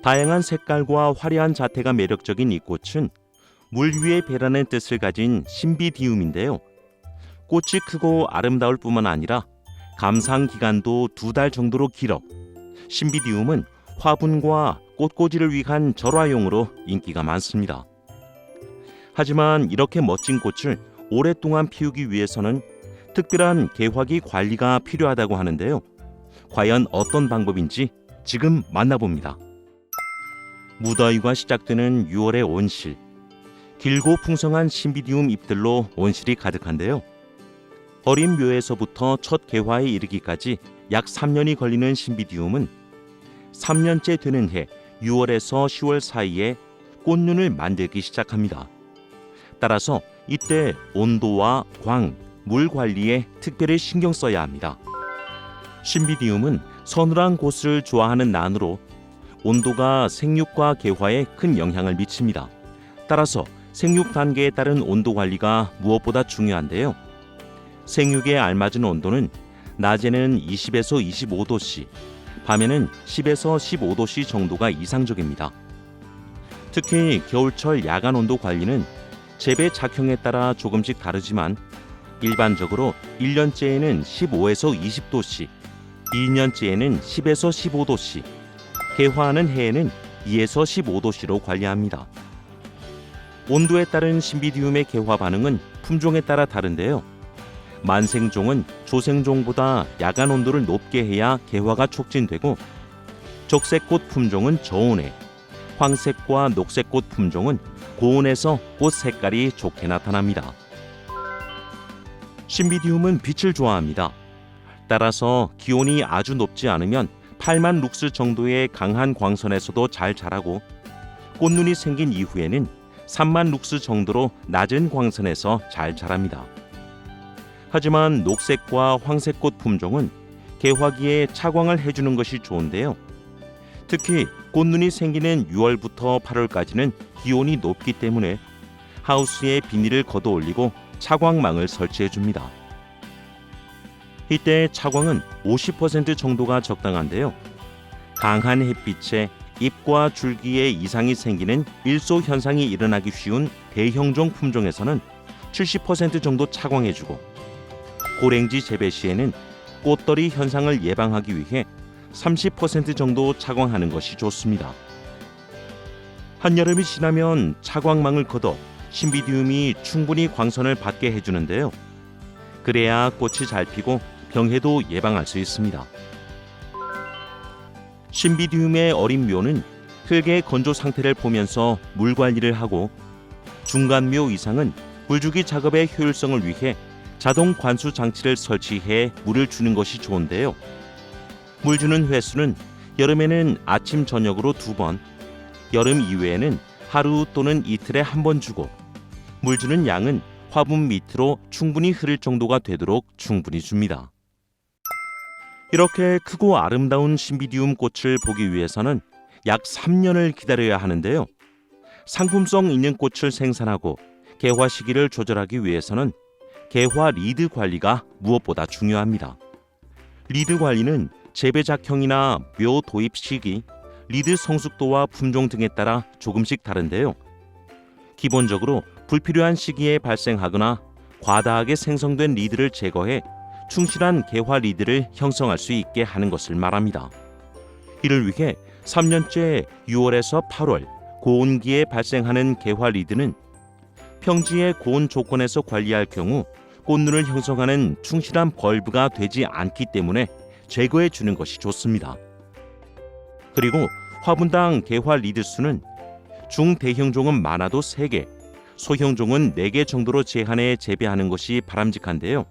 다양한 색깔과 화려한 자태가 매력적인 이 꽃은 물 위에 배라는 뜻을 가진 신비디움인데요. 꽃이 크고 아름다울 뿐만 아니라 감상 기간도 2달 정도로 길어 신비디움은 화분과 꽃꽂이를 위한 절화용으로 인기가 많습니다. 하지만 이렇게 멋진 꽃을 오랫동안 피우기 위해서는 특별한 개화기 관리가 필요하다고 하는데요. 과연 어떤 방법인지 지금 만나봅니다. 무더위가 시작되는 6월의 온실. 길고 풍성한 신비디움 잎들로 온실이 가득한데요. 어린 묘에서부터 첫 개화에 이르기까지 약 3년이 걸리는 신비디움은 3년째 되는 해 6월에서 10월 사이에 꽃눈을 만들기 시작합니다. 따라서 이때 온도와 광, 물 관리에 특별히 신경 써야 합니다. 신비디움은 서늘한 곳을 좋아하는 난으로 온도가 생육과 개화에 큰 영향을 미칩니다. 따라서 생육 단계에 따른 온도 관리가 무엇보다 중요한데요. 생육에 알맞은 온도는 낮에는 20에서 25도씨, 밤에는 10에서 15도씨 정도가 이상적입니다. 특히 겨울철 야간 온도 관리는 재배 작형에 따라 조금씩 다르지만 일반적으로 1년째에는 15에서 20도씨, 2년째에는 10에서 15도씨, 개화하는 해에는 2에서 15도씨로 관리합니다. 온도에 따른 신비디움의 개화 반응은 품종에 따라 다른데요. 만생종은 조생종보다 야간 온도를 높게 해야 개화가 촉진되고 적색꽃 품종은 저온에, 황색과 녹색꽃 품종은 고온에서 꽃 색깔이 좋게 나타납니다. 신비디움은 빛을 좋아합니다. 따라서 기온이 아주 높지 않으면 8만 룩스 정도의 강한 광선에서도 잘 자라고 꽃눈이 생긴 이후에는 3만 룩스 정도로 낮은 광선에서 잘 자랍니다. 하지만 녹색과 황색꽃 품종은 개화기에 차광을 해주는 것이 좋은데요. 특히 꽃눈이 생기는 6월부터 8월까지는 기온이 높기 때문에 하우스에 비닐을 걷어 올리고 차광망을 설치해 줍니다. 이때 차광은 50% 정도가 적당한데요. 강한 햇빛에 잎과 줄기에 이상이 생기는 일소 현상이 일어나기 쉬운 대형종 품종에서는 70% 정도 차광해주고 고랭지 재배 시에는 꽃덜이 현상을 예방하기 위해 30% 정도 차광하는 것이 좋습니다. 한여름이 지나면 차광망을 걷어 신비디움이 충분히 광선을 받게 해주는데요. 그래야 꽃이 잘 피고 병해도 예방할 수 있습니다. 신비디움의 어린 묘는 흙의 건조 상태를 보면서 물 관리를 하고 중간 묘 이상은 물주기 작업의 효율성을 위해 자동 관수 장치를 설치해 물을 주는 것이 좋은데요. 물 주는 횟수는 여름에는 아침 저녁으로 2번, 여름 이외에는 하루 또는 이틀에 1번 주고 물 주는 양은 화분 밑으로 충분히 흐를 정도가 되도록 충분히 줍니다. 이렇게 크고 아름다운 신비디움 꽃을 보기 위해서는 약 3년을 기다려야 하는데요. 상품성 있는 꽃을 생산하고 개화 시기를 조절하기 위해서는 개화 리드 관리가 무엇보다 중요합니다. 리드 관리는 재배 작형이나 묘 도입 시기, 리드 성숙도와 품종 등에 따라 조금씩 다른데요. 기본적으로 불필요한 시기에 발생하거나 과다하게 생성된 리드를 제거해 충실한 개화 리드를 형성할 수 있게 하는 것을 말합니다. 이를 위해 3년째 6월에서 8월 고온기에 발생하는 개화 리드는 평지의 고온 조건에서 관리할 경우 꽃눈을 형성하는 충실한 벌브가 되지 않기 때문에 제거해 주는 것이 좋습니다. 그리고 화분당 개화 리드 수는 중대형종은 많아도 3개, 소형종은 4개 정도로 제한해 재배하는 것이 바람직한데요.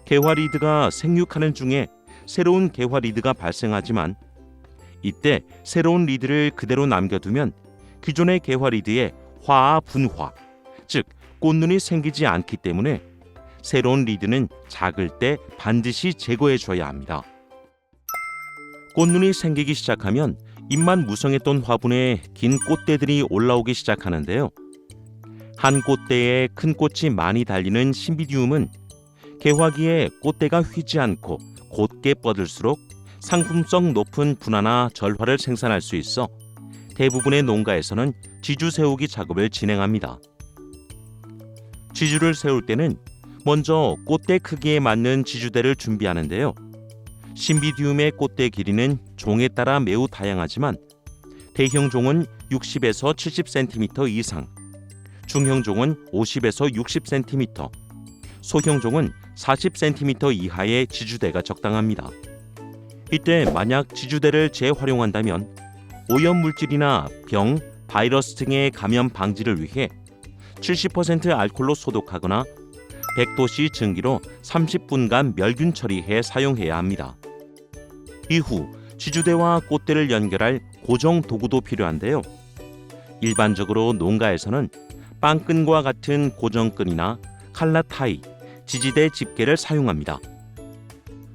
개화 리드가 생육하는 중에 새로운 개화 리드가 발생하지만 이때 새로운 리드를 그대로 남겨두면 기존의 개화 리드에 화아 분화, 즉 꽃눈이 생기지 않기 때문에 새로운 리드는 작을 때 반드시 제거해 줘야 합니다. 꽃눈이 생기기 시작하면 잎만 무성했던 화분에 긴 꽃대들이 올라오기 시작하는데요. 한 꽃대에 큰 꽃이 많이 달리는 신비디움은 개화기에 꽃대가 휘지 않고 곧게 뻗을수록 상품성 높은 분화나 절화를 생산할 수 있어 대부분의 농가에서는 지주 세우기 작업을 진행합니다. 지주를 세울 때는 먼저 꽃대 크기에 맞는 지주대를 준비하는데요. 신비디움의 꽃대 길이는 종에 따라 매우 다양하지만 대형 종은 60에서 70cm 이상, 중형 종은 50에서 60cm, 소형 종은 40cm 이하의 지주대가 적당합니다. 이때 만약 지주대를 재활용한다면 오염물질이나 병, 바이러스 등의 감염 방지를 위해 70% 알코올로 소독하거나 100도씨 증기로 30분간 멸균 처리해 사용해야 합니다. 이후 지주대와 꽃대를 연결할 고정 도구도 필요한데요. 일반적으로 농가에서는 빵끈과 같은 고정끈이나 칼라타이, 지지대 집게를 사용합니다.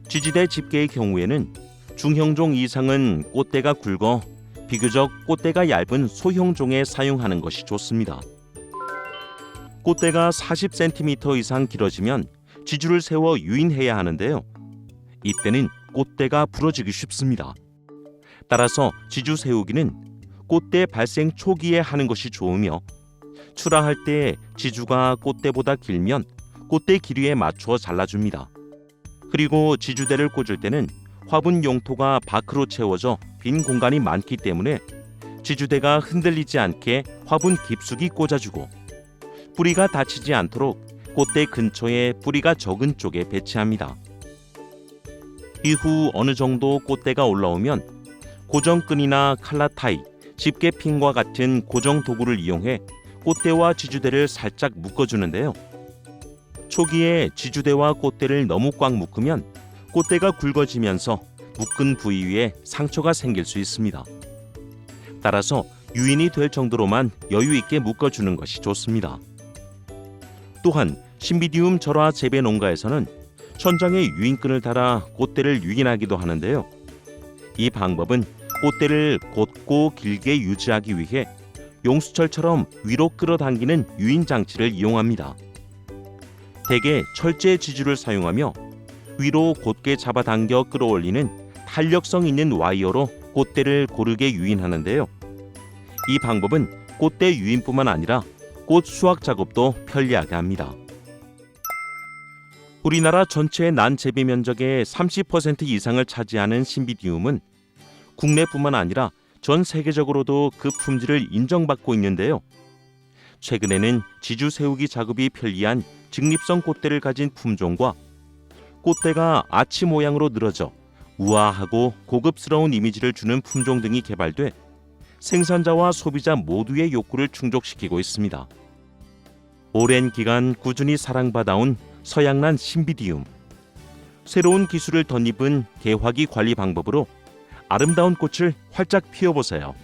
지지대 집게의 경우에는 중형종 이상은 꽃대가 굵어 비교적 꽃대가 얇은 소형종에 사용하는 것이 좋습니다. 꽃대가 40cm 이상 길어지면 지주를 세워 유인해야 하는데요. 이때는 꽃대가 부러지기 쉽습니다. 따라서 지주 세우기는 꽃대 발생 초기에 하는 것이 좋으며 출하할 때 지주가 꽃대보다 길면 꽃대 길이에 맞춰 잘라줍니다. 그리고 지주대를 꽂을 때는 화분 용토가 밖으로 채워져 빈 공간이 많기 때문에 지주대가 흔들리지 않게 화분 깊숙이 꽂아주고 뿌리가 다치지 않도록 꽃대 근처에 뿌리가 적은 쪽에 배치합니다. 이후 어느 정도 꽃대가 올라오면 고정끈이나 칼라타이, 집게핀과 같은 고정 도구를 이용해 꽃대와 지주대를 살짝 묶어주는데요. 초기에 지주대와 꽃대를 너무 꽉 묶으면 꽃대가 굵어지면서 묶은 부위 위에 상처가 생길 수 있습니다. 따라서 유인이 될 정도로만 여유 있게 묶어주는 것이 좋습니다. 또한 신비디움 절화 재배 농가에서는 천장에 유인끈을 달아 꽃대를 유인하기도 하는데요. 이 방법은 꽃대를 곧고 길게 유지하기 위해 용수철처럼 위로 끌어당기는 유인 장치를 이용합니다. 대개 철제 지주를 사용하며 위로 곧게 잡아당겨 끌어올리는 탄력성 있는 와이어로 꽃대를 고르게 유인하는데요. 이 방법은 꽃대 유인뿐만 아니라 꽃 수확 작업도 편리하게 합니다. 우리나라 전체 난 재배 면적의 30% 이상을 차지하는 신비디움은 국내뿐만 아니라 전 세계적으로도 그 품질을 인정받고 있는데요. 최근에는 지주 세우기 작업이 편리한 직립성 꽃대를 가진 품종과 꽃대가 아치 모양으로 늘어져 우아하고 고급스러운 이미지를 주는 품종 등이 개발돼 생산자와 소비자 모두의 욕구를 충족시키고 있습니다. 오랜 기간 꾸준히 사랑받아온 서양란 신비디움. 새로운 기술을 덧입은 개화기 관리 방법으로 아름다운 꽃을 활짝 피워보세요.